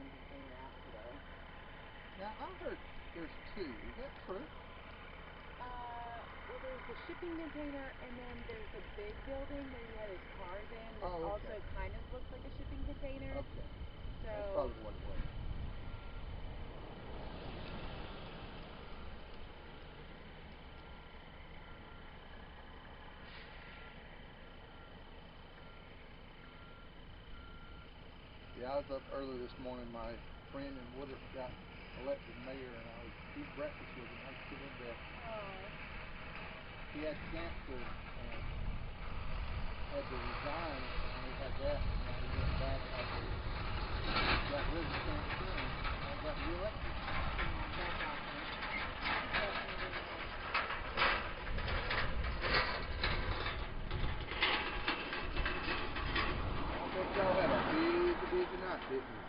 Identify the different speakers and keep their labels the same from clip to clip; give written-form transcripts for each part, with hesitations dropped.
Speaker 1: shipping container out today.
Speaker 2: Now, I heard there's two. Is that true?
Speaker 1: Well, there's the shipping container, and then there's a big building that he had his cars in that also kind of looks like a shipping container.
Speaker 2: Okay.
Speaker 1: So
Speaker 2: That's probably what it was. Yeah, I was up early this morning. My friend in Woodard got elected mayor, and I was eating breakfast with him. I was sitting in there. He had cancer and had to resign, and he had that. And now he went back after got rid of cancer and got reelected.
Speaker 1: That's awesome.
Speaker 2: I bet y'all had a busy night, didn't you?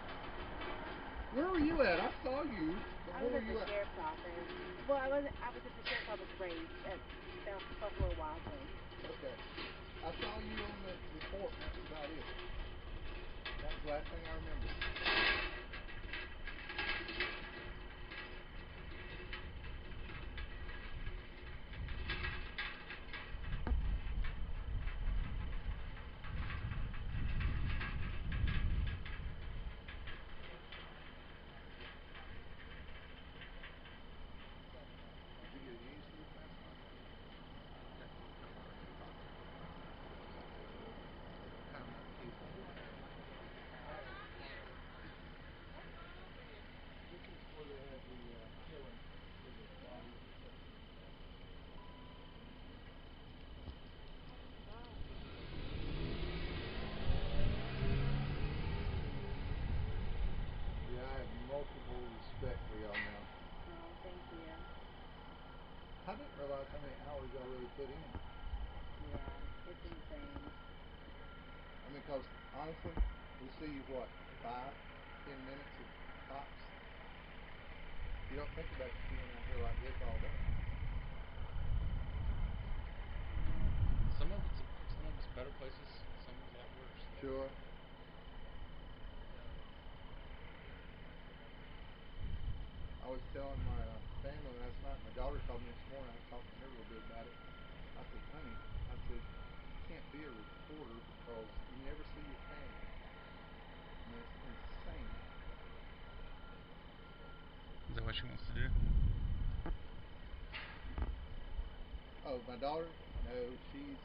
Speaker 2: Where were you at? I saw you.
Speaker 1: I was at the sheriff's office. Well, I was at the sheriff's office race at Buffalo Wild Wings.
Speaker 2: Okay. I saw you on the report. That's about it. That's the last thing I remember. Multiple respect for y'all now.
Speaker 1: Oh, thank you.
Speaker 2: I didn't realize how many hours y'all really put in.
Speaker 1: Yeah, it's insane.
Speaker 2: I mean, because honestly, we see you 5, 10 minutes of tops. You don't think about being out here like this all day.
Speaker 3: Some of it's better places, some a lot worse.
Speaker 2: Sure. I was telling my family last night, my daughter called me this morning, I was talking to her a little bit about it. I said, honey, you can't be a reporter because you never see your family. I mean, it's insane.
Speaker 3: Is that what she wants to do?
Speaker 2: Oh, my daughter? No, she's,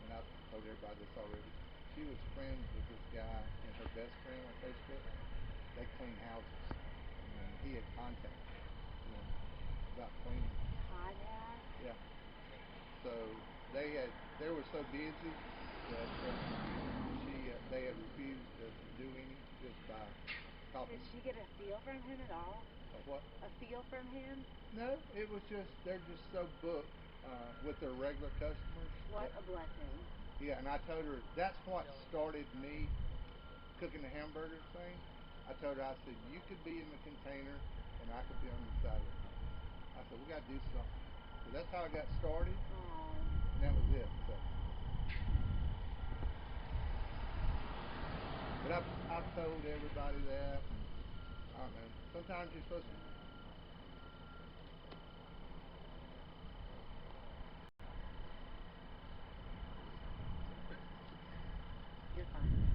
Speaker 2: and I've told everybody this already, she was friends with this guy and her best friend on Facebook. They clean houses. And he had contacted them about cleaning.
Speaker 1: Contact?
Speaker 2: Yeah. So they were so busy that they had refused to do any just by talking.
Speaker 1: Did she get a feel from him at all?
Speaker 2: A what?
Speaker 1: A feel from him?
Speaker 2: No, it was just they're just so booked with their regular customers.
Speaker 1: What a blessing.
Speaker 2: Yeah, and I told her that's what started me cooking the hamburger thing. I told her, I said, you could be in the container and I could be on the side of it. I said, we got to do something. So that's how I got started.
Speaker 1: Aww.
Speaker 2: And that was it. So. But I've told everybody that. And I don't know. Sometimes you're supposed to.
Speaker 1: You're fine.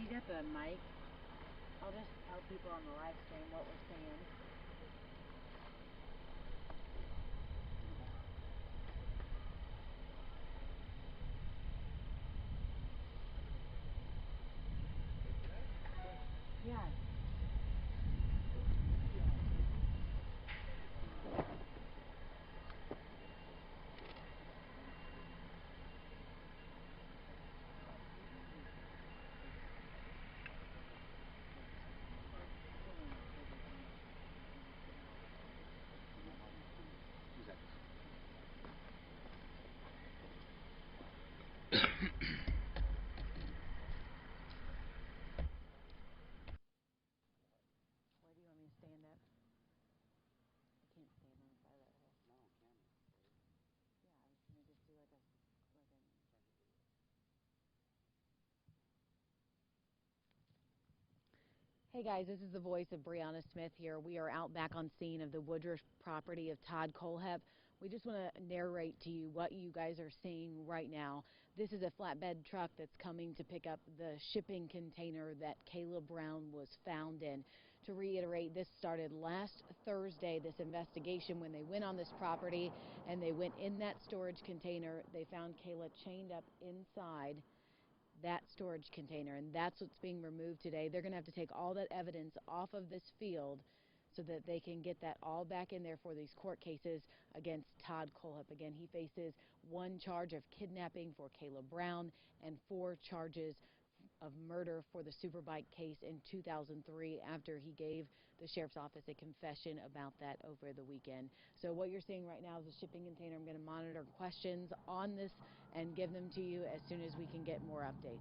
Speaker 1: you got the mic? I'll just tell people on the live stream what we're saying. Yeah. Hey guys, this is the voice of Brianna Smith here. We are out back on scene of the Woodruff property of Todd Kohlhepp. We just want to narrate to you what you guys are seeing right now. This is a flatbed truck that's coming to pick up the shipping container that Kayla Brown was found in. To reiterate, this started last Thursday, this investigation, when they went on this property and they went in that storage container. They found Kayla chained up inside that storage container, and that's what's being removed today. They're going to have to take all that evidence off of this field so that they can get that all back in there for these court cases against Todd Kohlhepp. Again, he faces 1 charge of kidnapping for Kayla Brown and 4 charges of murder for the Superbike case in 2003 after he gave the sheriff's office a confession about that over the weekend. So what you're seeing right now is a shipping container. I'm going to monitor questions on this and give them to you as soon as we can get more updates.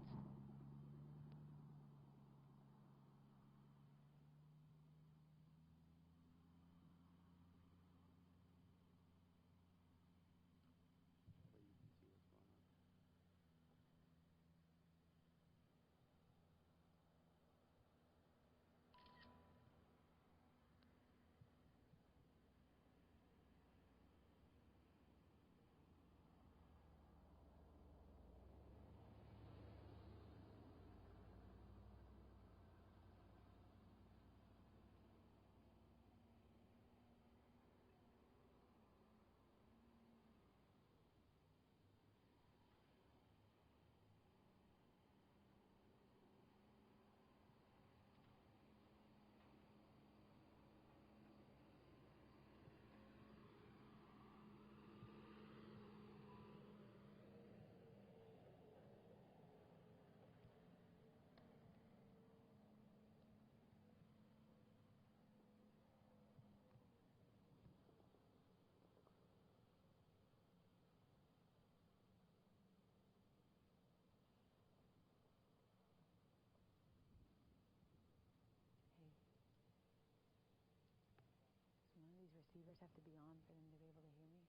Speaker 1: One of these receivers have to be on for them to be able to hear me?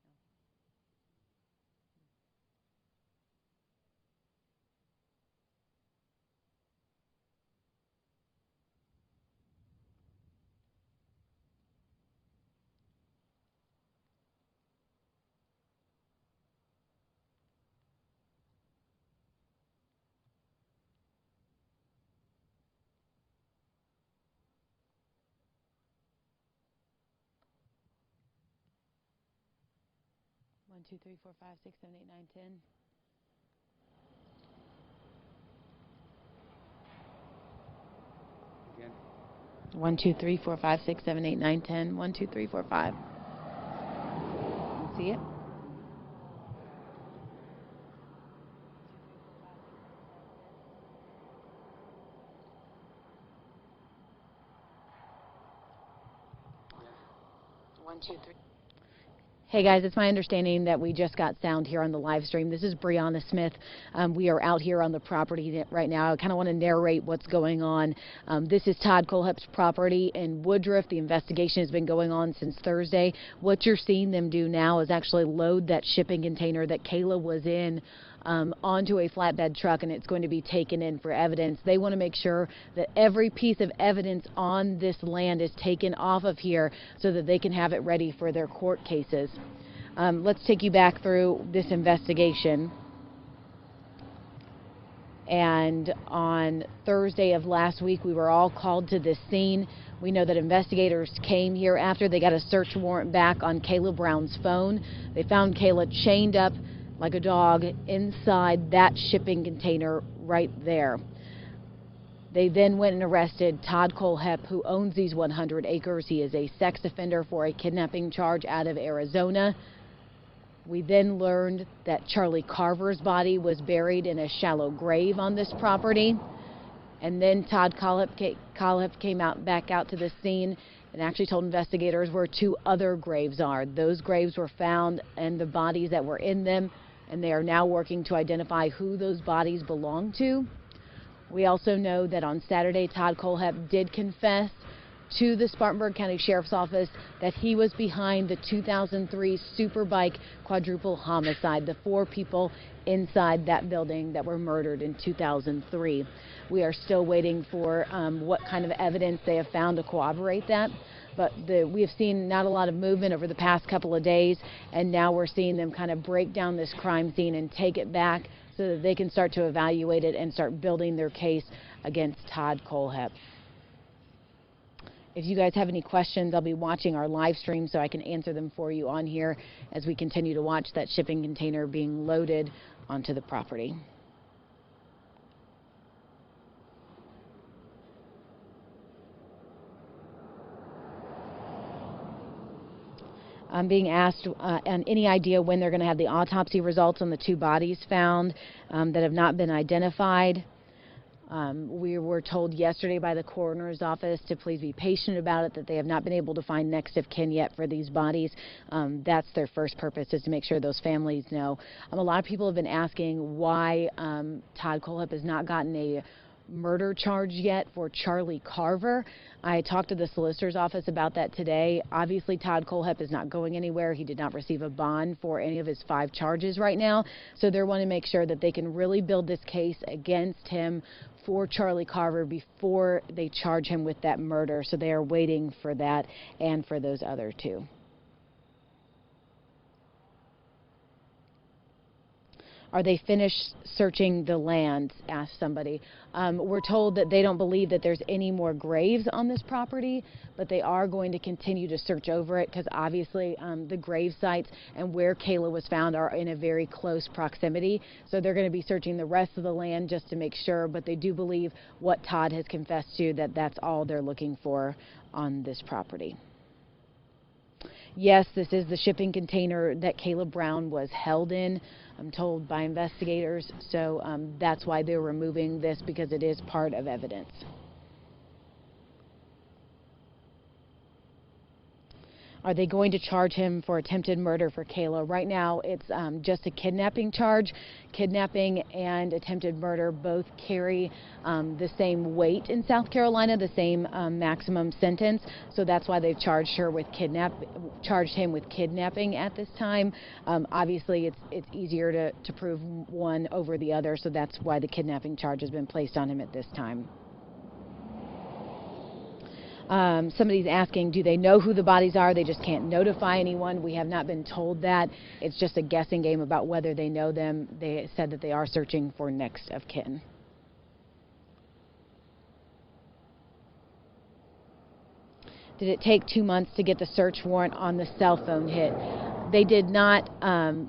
Speaker 1: No. 1, 2, 3, 4, 5, 6, 7, 8, 9, 10.
Speaker 2: Again.
Speaker 1: 1, 2, 3, 4, 5, 6, 7, 8, 9, 10. 1, 2, 3, 4, 5. See it? Yeah. 1, 2, 3. Hey guys, it's my understanding that we just got sound here on the live stream. This is Brianna Smith. We are out here on the property right now. I kind of want to narrate what's going on. This is Todd Kohlhepp's property in Woodruff. The investigation has been going on since Thursday. What you're seeing them do now is actually load that shipping container that Kayla was in onto a flatbed truck, and it's going to be taken in for evidence. They want to make sure that every piece of evidence on this land is taken off of here so that they can have it ready for their court cases. Let's take you back through this investigation. And on Thursday of last week, we were all called to this scene. We know that investigators came here after they got a search warrant back on Kayla Brown's phone. They found Kayla chained up like a dog inside that shipping container right there. They then went and arrested Todd Kohlhepp, who owns these 100 acres. He is a sex offender for a kidnapping charge out of Arizona. We then learned that Charlie Carver's body was buried in a shallow grave on this property. And then Todd Kohlhepp came back out to the scene and actually told investigators where two other graves are. Those graves were found and the bodies that were in them, and they are now working to identify who those bodies belong to. We also know that on Saturday, Todd Kohlhepp did confess to the Spartanburg County Sheriff's Office that he was behind the 2003 Superbike quadruple homicide, the 4 people inside that building that were murdered in 2003. We are still waiting for what kind of evidence they have found to corroborate that. But we have seen not a lot of movement over the past couple of days, and now we're seeing them kind of break down this crime scene and take it back so that they can start to evaluate it and start building their case against Todd Kohlhepp. If you guys have any questions, I'll be watching our live stream so I can answer them for you on here as we continue to watch that shipping container being loaded onto the property. I'm being asked on any idea when they're going to have the autopsy results on the 2 bodies found that have not been identified. We were told yesterday by the coroner's office to please be patient about it, that they have not been able to find next of kin yet for these bodies. That's their first purpose, is to make sure those families know. A lot of people have been asking why Todd Kohlhepp has not gotten a murder charge yet for Charlie Carver. I talked to the solicitor's office about that today. Obviously, Todd Kohlhepp is not going anywhere. He did not receive a bond for any of his 5 charges right now. So they're wanting to make sure that they can really build this case against him for Charlie Carver before they charge him with that murder. So they are waiting for that and for those other 2. Are they finished searching the land? Asked somebody. We're told that they don't believe that there's any more graves on this property, but they are going to continue to search over it because obviously the grave sites and where Kayla was found are in a very close proximity. So they're going to be searching the rest of the land just to make sure, but they do believe what Todd has confessed to, that that's all they're looking for on this property. Yes, this is the shipping container that Kayla Brown was held in, I'm told by investigators. So that's why they're removing this, because it is part of evidence. Are they going to charge him for attempted murder for Kayla? Right now, it's just a kidnapping charge. Kidnapping and attempted murder both carry the same weight in South Carolina, the same maximum sentence. So that's why they've charged him with kidnapping at this time. Obviously, it's easier to prove one over the other, so that's why the kidnapping charge has been placed on him at this time. Somebody's asking, do they know who the bodies are? They just can't notify anyone. We have not been told that. It's just a guessing game about whether they know them. They said that they are searching for next of kin. Did it take 2 months to get the search warrant on the cell phone hit? They did not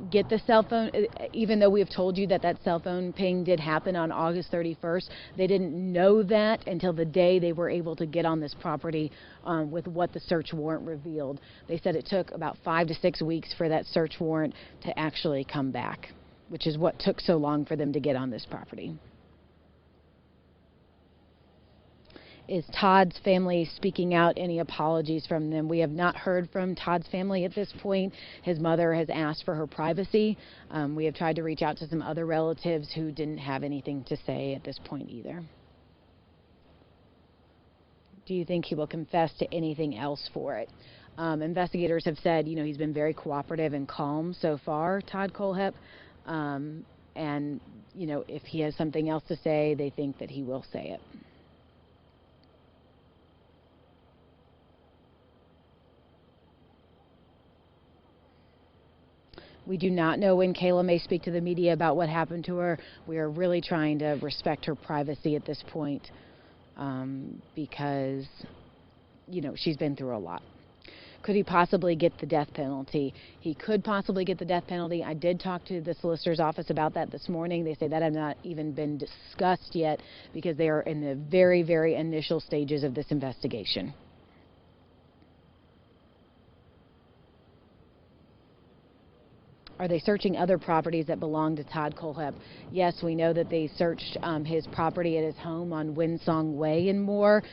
Speaker 1: get the cell phone, even though we have told you that that cell phone ping did happen on August 31st. They didn't know that until the day they were able to get on this property with what the search warrant revealed. They said it took about 5 to 6 weeks for that search warrant to actually come back, which is what took so long for them to get on this property. Is Todd's family speaking out? Any apologies from them? We have not heard from Todd's family at this point. His mother has asked for her privacy. We have tried to reach out to some other relatives who didn't have anything to say at this point either. Do you think he will confess to anything else for it? Investigators have said, he's been very cooperative and calm so far, Todd Kohlhepp. And, if he has something else to say, they think that he will say it. We do not know when Kayla may speak to the media about what happened to her. We are really trying to respect her privacy at this point because, she's been through a lot. Could he possibly get the death penalty? He could possibly get the death penalty. I did talk to the solicitor's office about that this morning. They say that has not even been discussed yet because they are in the very, very initial stages of this investigation. Are they searching other properties that belong to Todd Kohlhepp? Yes, we know that they searched his property at his home on Winsong Way and more.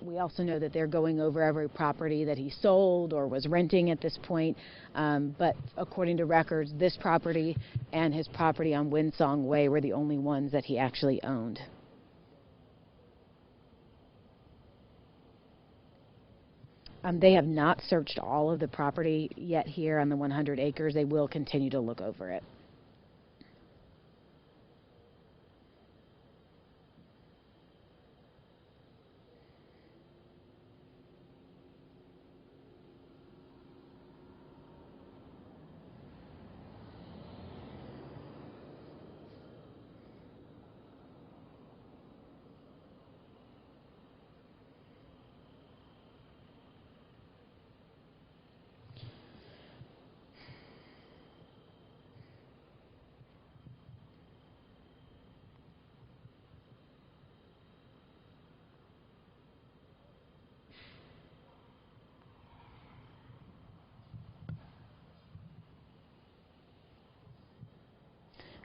Speaker 1: We also know that they're going over every property that he sold or was renting at this point. But according to records, this property and his property on Winsong Way were the only ones that he actually owned. They have not searched all of the property yet here on the 100 acres. They will continue to look over it.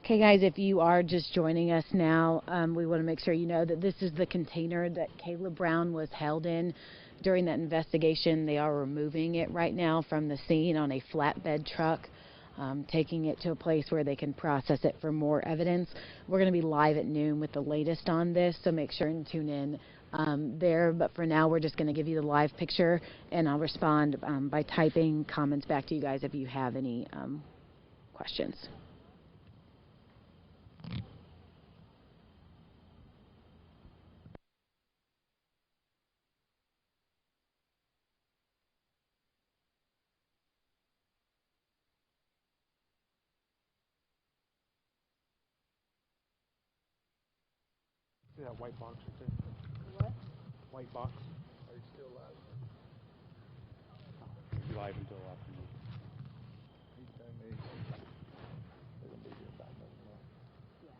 Speaker 1: Okay, guys, if you are just joining us now, we want to make sure you know that this is the container that Caleb Brown was held in during that investigation. They are removing it right now from the scene on a flatbed truck, taking it to a place where they can process it for more evidence. We're going to be live at noon with the latest on this, so make sure and tune in there. But for now, we're just going to give you the live picture, and I'll respond by typing comments back to you guys if you have any questions.
Speaker 2: See that white box right there? What? White box. Are you still live?
Speaker 3: Live until afternoon.
Speaker 2: He told me they're going to be here about another month. Yeah.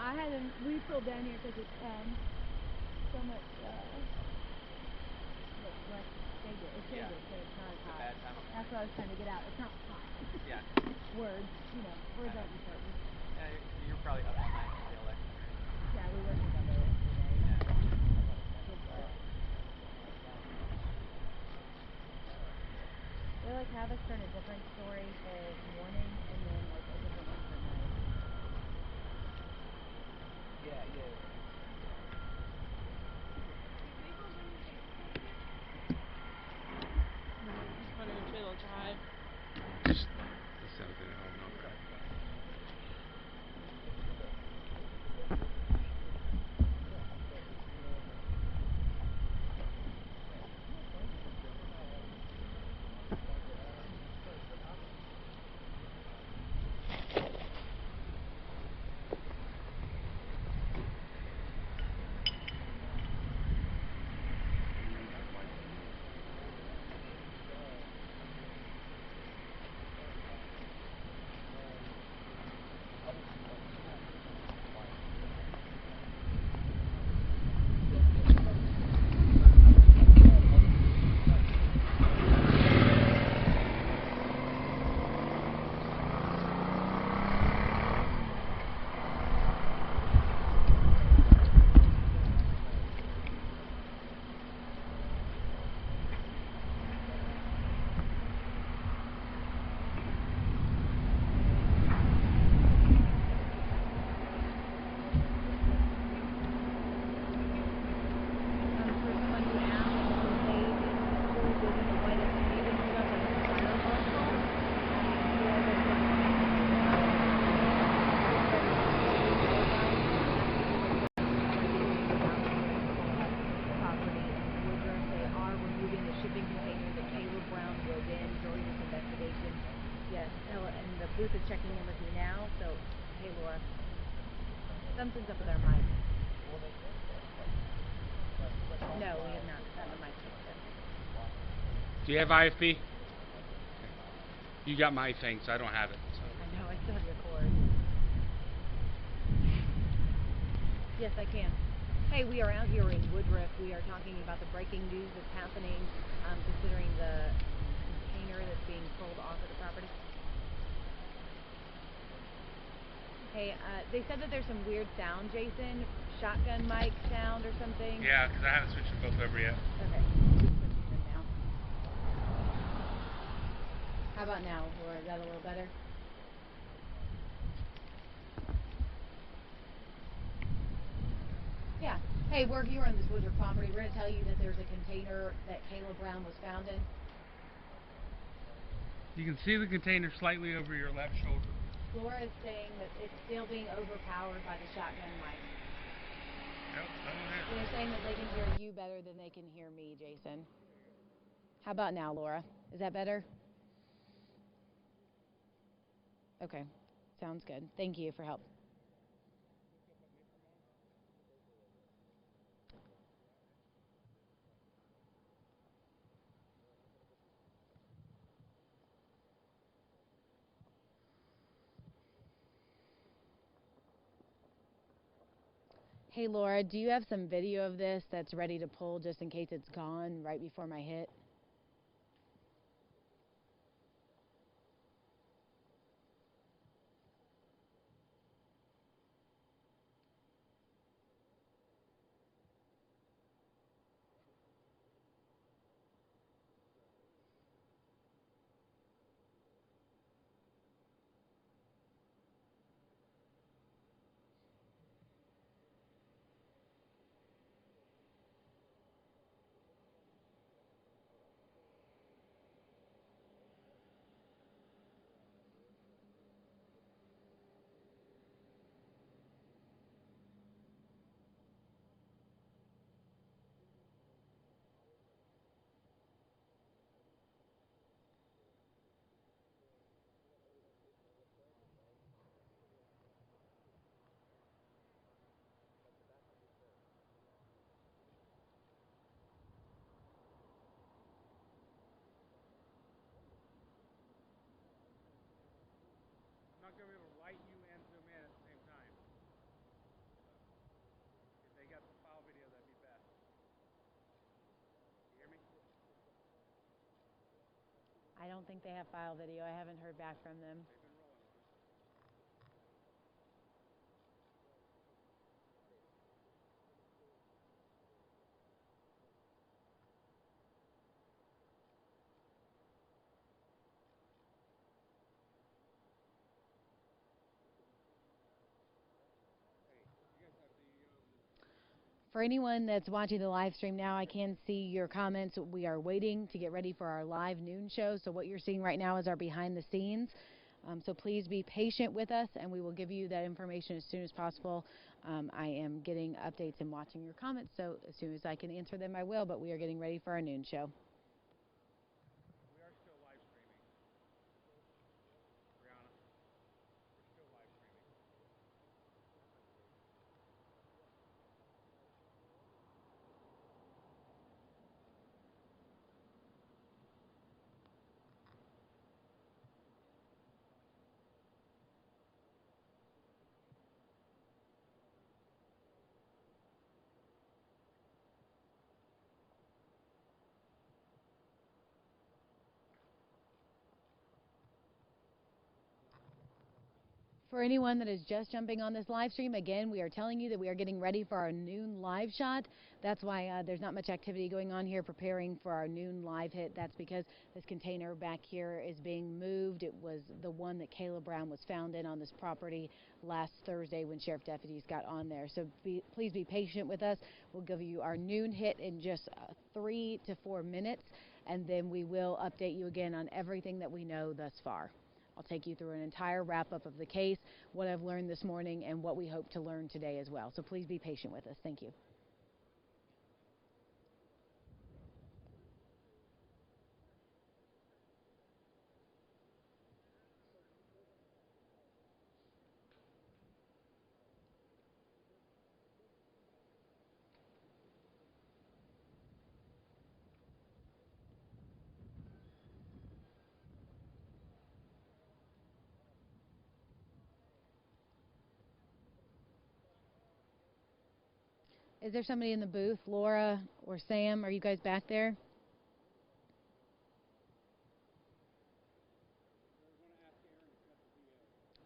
Speaker 1: I had a refill down here because it's so much less sugar. It's sugar, so it's not as hot.
Speaker 4: Bad time of
Speaker 1: That's what I was trying to get out. It's not hot.
Speaker 4: Yeah.
Speaker 1: Words, words aren't important.
Speaker 4: Yeah, you're probably up all night for the election.
Speaker 1: Yeah, we were thinking about it today.
Speaker 4: Yeah.
Speaker 1: They have us turn a different story for morning and then a different one for night.
Speaker 4: Yeah.
Speaker 5: Just wondering if it'll drive.
Speaker 3: Just that sounds good. I don't know.
Speaker 1: Booth is checking in with me now, so hey Laura. Something's up with our mic. No, we have not gotten the mic fixed yet.
Speaker 3: Do you have IFB? You got my thing, so I don't have it. So.
Speaker 1: I know, I still have your cord. Yes, I can. Hey, we are out here in Woodruff. We are talking about the breaking news that's happening, considering the container that's being pulled off of the property. Hey, they said that there's some weird sound, Jason. Shotgun mic sound or something.
Speaker 3: Yeah, because I haven't switched them both over yet.
Speaker 1: Okay. Switching them now. How about now, Laura? Is that a little better? Yeah. Hey, we're here on this Woodruff property. We're going to tell you that there's a container that Kayla Brown was found in.
Speaker 3: You can see the container slightly over your left shoulder.
Speaker 1: Laura is saying that it's still being overpowered by the shotgun mic.
Speaker 3: Yep,
Speaker 1: They're saying that they can hear you better than they can hear me, Jason. How about now, Laura? Is that better? Okay. Sounds good. Thank you for help. Hey Laura, do you have some video of this that's ready to pull just in case it's gone right before my hit? I don't think they have file video. I haven't heard back from them. For anyone that's watching the live stream now, I can see your comments. We are waiting to get ready for our live noon show. So what you're seeing right now is our behind the scenes. So please be patient with us, and we will give you that information as soon as possible. I am getting updates and watching your comments, so as soon as I can answer them, I will. But we are getting ready for our noon show.
Speaker 3: We are still live streaming. Brianna, we're still live streaming.
Speaker 1: For anyone that is just jumping on this live stream, again, we are telling you that we are getting ready for our noon live shot. That's why there's not much activity going on here preparing for our noon live hit. That's because this container back here is being moved. It was the one that Caleb Brown was found in on this property last Thursday when sheriff deputies got on there. So please be patient with us. We'll give you our noon hit in just 3 to 4 minutes, and then we will update you again on everything that we know thus far. I'll take you through an entire wrap-up of the case, what I've learned this morning, and what we hope to learn today as well. So please be patient with us. Thank you. Is there somebody in the booth? Laura or Sam, are you guys back there?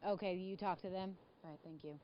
Speaker 1: Okay, you talk to them? All right, thank you.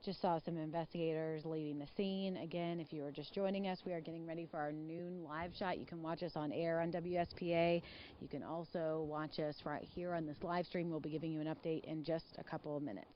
Speaker 1: Just saw some investigators leaving the scene. Again, if you are just joining us, we are getting ready for our noon live shot. You can watch us on air on WSPA. You can also watch us right here on this live stream. We'll be giving you an update in just a couple of minutes.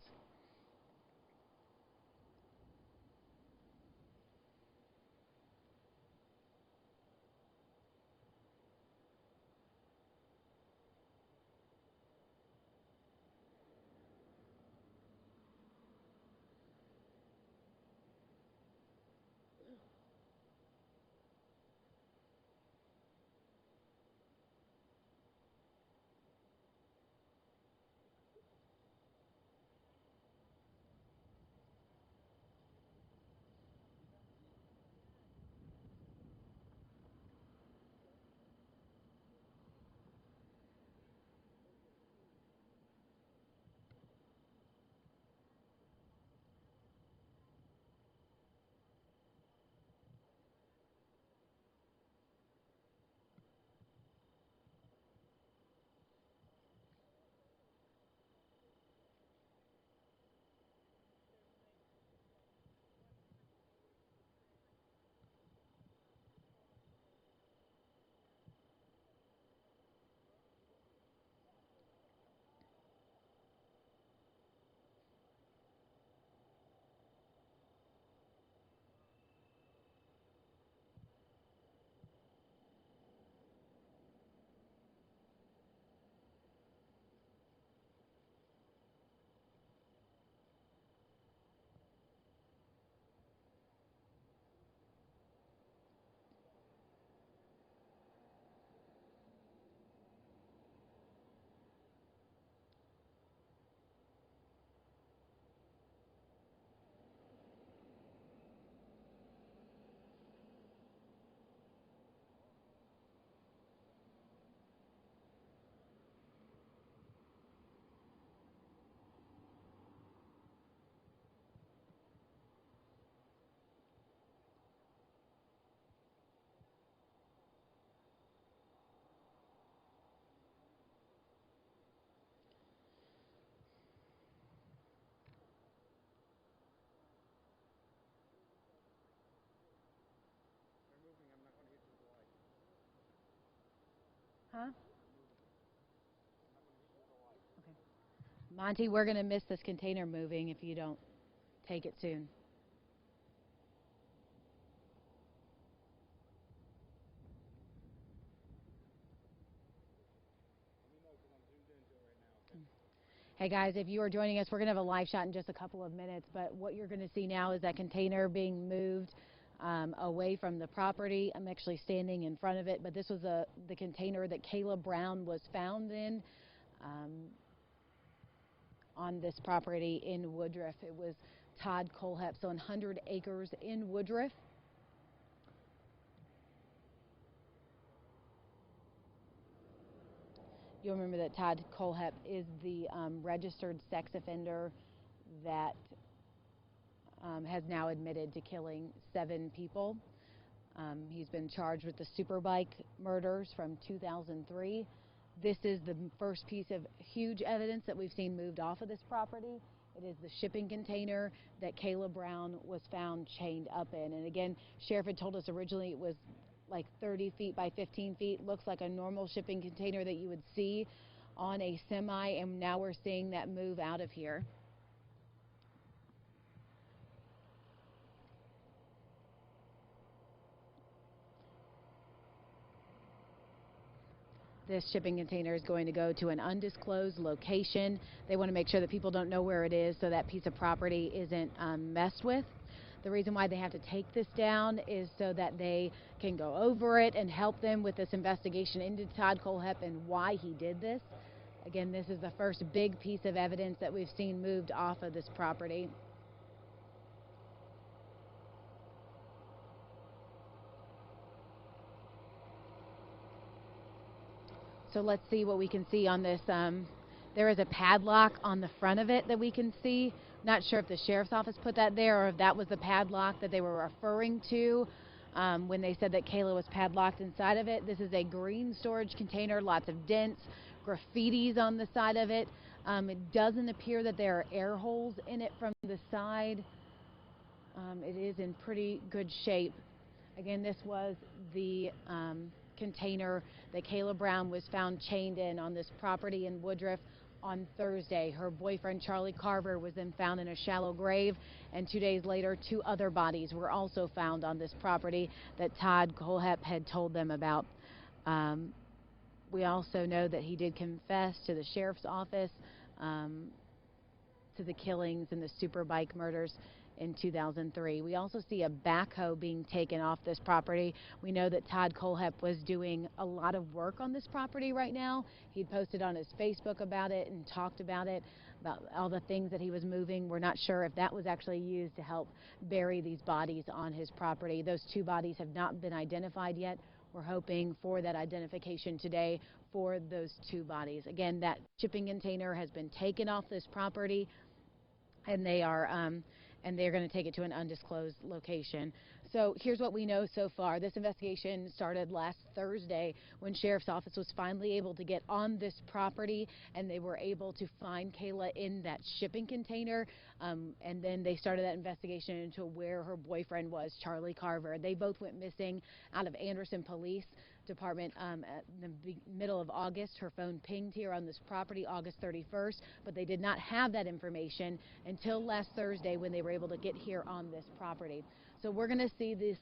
Speaker 1: Huh? Okay. Monty, we're going to miss this container moving if you don't take it soon. Hey guys, if you are joining us, we're going to have a live shot in just a couple of minutes, but what you're going to see now is that container being moved away from the property. I'm actually standing in front of it, but this was the container that Kayla Brown was found in on this property in Woodruff. It was Todd Kohlhepp, so 100 acres in Woodruff. You'll remember that Todd Kohlhepp is the registered sex offender that has now admitted to killing 7 people. He's been charged with the Superbike murders from 2003. This is the first piece of huge evidence that we've seen moved off of this property. It is the shipping container that Kayla Brown was found chained up in. And again, Sheriff had told us originally it was like 30 feet by 15 feet. Looks like a normal shipping container that you would see on a semi, and now we're seeing that move out of here. This shipping container is going to go to an undisclosed location. They want to make sure that people don't know where it is so that piece of property isn't messed with. The reason why they have to take this down is so that they can go over it and help them with this investigation into Todd Kohlhepp and why he did this. Again, this is the first big piece of evidence that we've seen moved off of this property. So let's see what we can see on this. There is a padlock on the front of it that we can see. Not sure if the sheriff's office put that there or if that was the padlock that they were referring to when they said that Kayla was padlocked inside of it. This is a green storage container, lots of dents, graffitis on the side of it. It doesn't appear that there are air holes in it from the side. It is in pretty good shape. Again, this was the container that Kayla Brown was found chained in on this property in Woodruff on Thursday. Her boyfriend, Charlie Carver, was then found in a shallow grave, and 2 days later, 2 other bodies were also found on this property that Todd Kohlhepp had told them about. We also know that he did confess to the sheriff's office to the killings and the Superbike murders in 2003. We also see a backhoe being taken off this property. We know that Todd Kohlhepp was doing a lot of work on this property right now. He'd posted on his Facebook about it and talked about it, about all the things that he was moving. We're not sure if that was actually used to help bury these bodies on his property. Those 2 bodies have not been identified yet. We're hoping for that identification today for those 2 bodies. Again, that shipping container has been taken off this property, and they're going to take it to an undisclosed location. So here's what we know so far. This investigation started last Thursday when Sheriff's Office was finally able to get on this property, and they were able to find Kayla in that shipping container. And then they started that investigation into where her boyfriend was, Charlie Carver. They both went missing out of Anderson Police Department at the middle of August. Her phone pinged here on this property August 31st, but they did not have that information until last Thursday when they were able to get here on this property. So we're going to see this,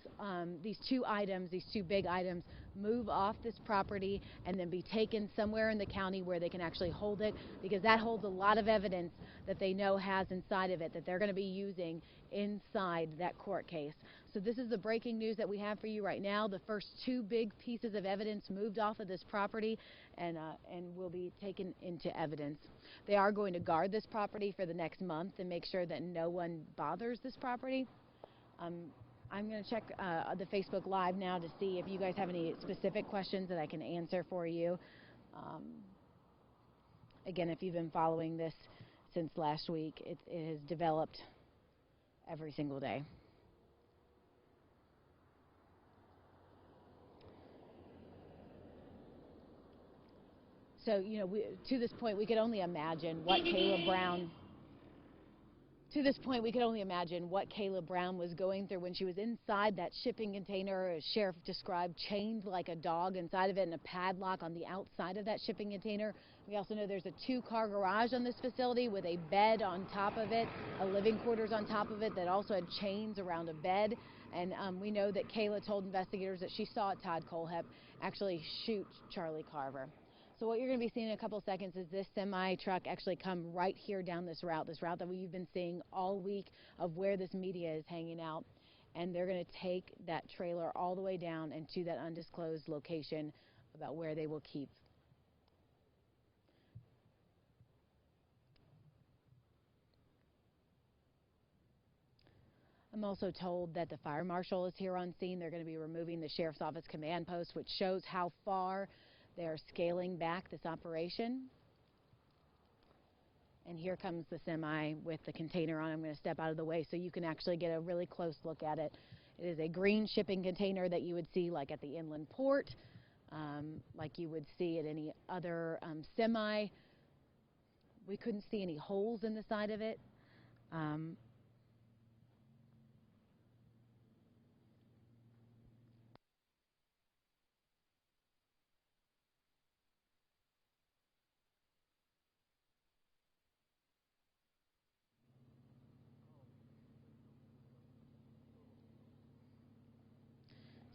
Speaker 1: these 2 items, these 2 big items, move off this property and then be taken somewhere in the county where they can actually hold it, because that holds a lot of evidence that they know has inside of it that they're going to be using inside that court case. So this is the breaking news that we have for you right now. The first 2 big pieces of evidence moved off of this property and will be taken into evidence. They are going to guard this property for the next month and make sure that no one bothers this property. I'm going to check the Facebook Live now to see if you guys have any specific questions that I can answer for you. Again, if you've been following this since last week, it has developed every single day. So, you know, to this point, we could only imagine what Kayla Brown To this point, we could only imagine what Kayla Brown was going through when she was inside that shipping container, as Sheriff described, chained like a dog inside of it and a padlock on the outside of that shipping container. We also know there's a 2-car garage on this facility with a bed on top of it, a living quarters on top of it that also had chains around a bed. And we know that Kayla told investigators that she saw Todd Kohlhepp actually shoot Charlie Carver. So what you're going to be seeing in a couple seconds is this semi truck actually come right here down this route that we've been seeing all week of where this media is hanging out. And they're going to take that trailer all the way down and to that undisclosed location about where they will keep. I'm also told that the fire marshal is here on scene. They're going to be removing the sheriff's office command post, which shows how far they are scaling back this operation. And here comes the semi with the container on. I'm going to step out of the way so you can actually get a really close look at it. It is a green shipping container that you would see like at the inland port, like you would see at any other semi. We couldn't see any holes in the side of it.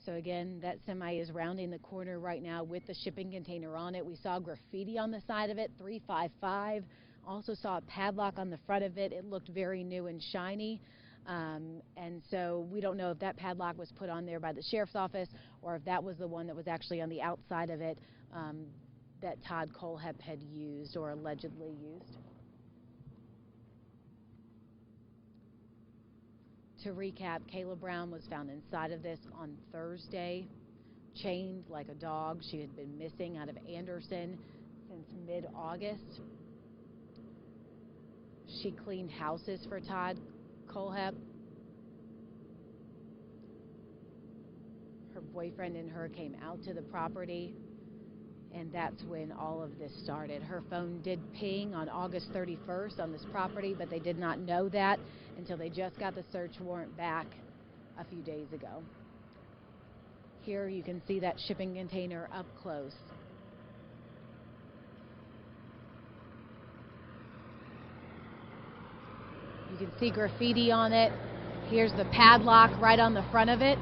Speaker 1: So again, that semi is rounding the corner right now with the shipping container on it. We saw graffiti on the side of it, 355. Also saw a padlock on the front of it. It looked very new and shiny. And so we don't know if that padlock was put on there by the sheriff's office or if that was the one that was actually on the outside of it that Todd Kohlhepp had used or allegedly used. To recap, Kayla Brown was found inside of this on Thursday, chained like a dog. She had been missing out of Anderson since mid-August. She cleaned houses for Todd Kohlhepp. Her boyfriend and her came out to the property, and that's when all of this started. Her phone did ping on August 31st on this property, but they did not know that until they just got the search warrant back a few days ago. Here you can see that shipping container up close. You can see graffiti on it. Here's the padlock right on the front of it.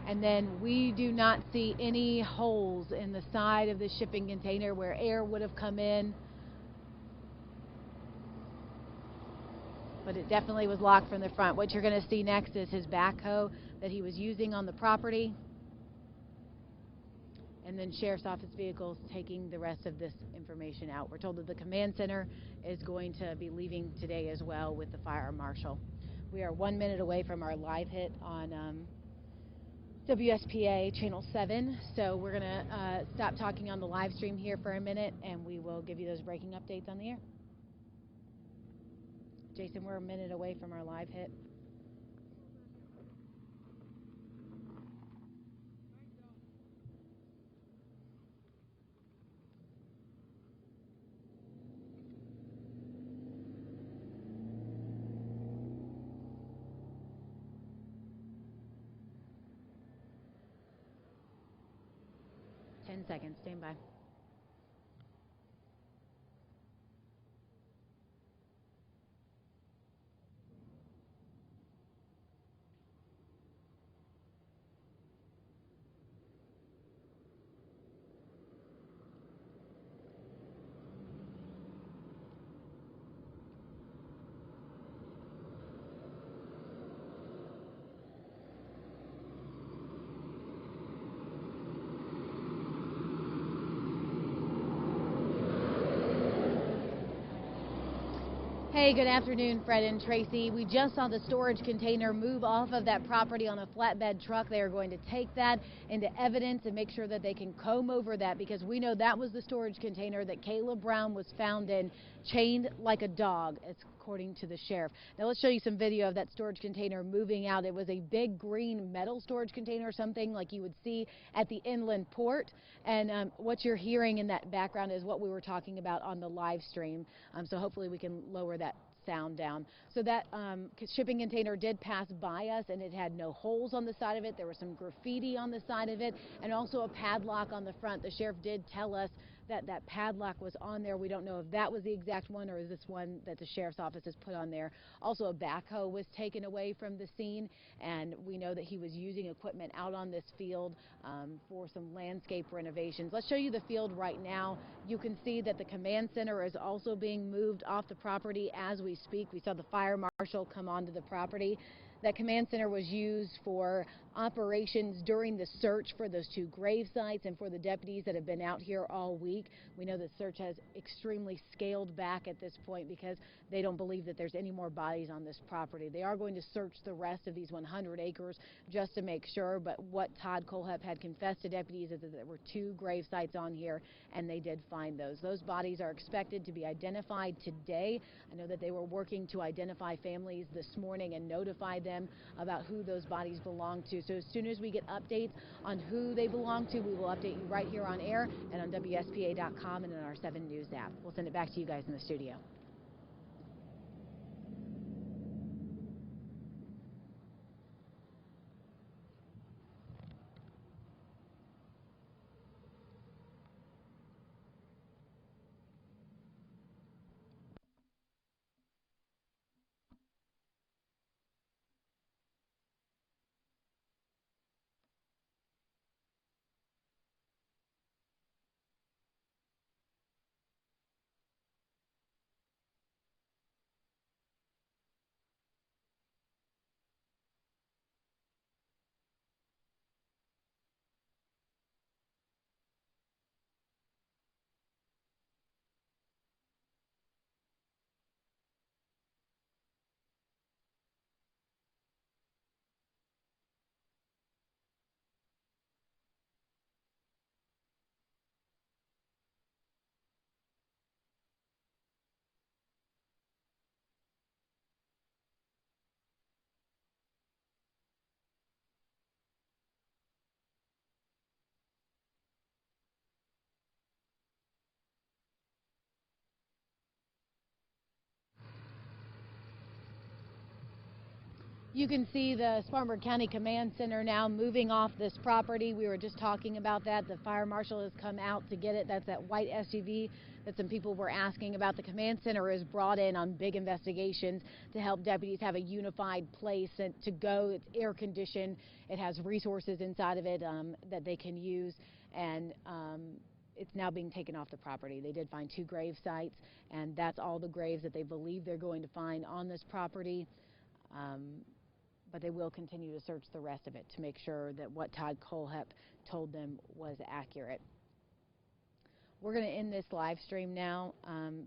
Speaker 1: And then we do not see any holes in the side of the shipping container where air would have come in. But it definitely was locked from the front. What you're going to see next is his backhoe that he was using on the property. And then sheriff's office vehicles taking the rest of this information out. We're told that the command center is going to be leaving today as well with the fire marshal. We are 1 minute away from our live hit on WSPA Channel 7, so we're going to stop talking on the live stream here for a minute, and we will give you those breaking updates on the air. Jason, we're 1 minute away from our live hit. Ten seconds, stand by. Hey, good afternoon, Fred and Tracy. We just saw the storage container move off of that property on a flatbed truck. They are going to take that into evidence and make sure that they can comb over that, because we know that was the storage container that Kayla Brown was found in, chained like a dog, according to the sheriff. Now let's show you some video of that storage container moving out. It was a big green metal storage container, something like you would see at the inland port. And what you're hearing in that background is what we were talking about on the live stream. So hopefully we can lower that sound down. So that shipping container did pass by us, and it had no holes on the side of it. There was some graffiti on the side of it, and also a padlock on the front. The sheriff did tell us that that padlock was on there. We don't know if that was the exact one or is this one that the sheriff's office has put on there. Also, a backhoe was taken away from the scene, and we know that he was using equipment out on this field for some landscape renovations. Let's show you the field right now. You can see that the command center is also being moved off the property as we speak. We saw the fire marshal come onto the property. That command center was used for operations during the search for those 2 grave sites and for the deputies that have been out here all week. We know the search has extremely scaled back at this point because they don't believe that there's any more bodies on this property. They are going to search the rest of these 100 acres just to make sure, but what Todd Kohlhepp had confessed to deputies is that there were 2 grave sites on here, and they did find those. Those bodies are expected to be identified today. I know that they were working to identify families this morning and notify them about who those bodies belong to. So as soon as we get updates on who they belong to, we will update you right here on air and on WSPA.com and in our 7 News app. We'll send it back to you guys in the studio. You can see the Spartanburg County Command Center now moving off this property. We were just talking about that. The fire marshal has come out to get it. That's that white SUV that some people were asking about. The command center is brought in on big investigations to help deputies have a unified place to go. It's air conditioned. It has resources inside of it that they can use, and it's now being taken off the property. They did find 2 grave sites, and that's all the graves that they believe they're going to find on this property. But they will continue to search the rest of it to make sure that what Todd Kohlhepp told them was accurate. We're going to end this live stream now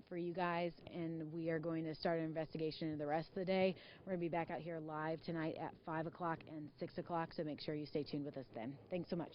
Speaker 1: for you guys, and we are going to start an investigation into the rest of the day. We're going to be back out here live tonight at 5 o'clock and 6 o'clock, so make sure you stay tuned with us then. Thanks so much.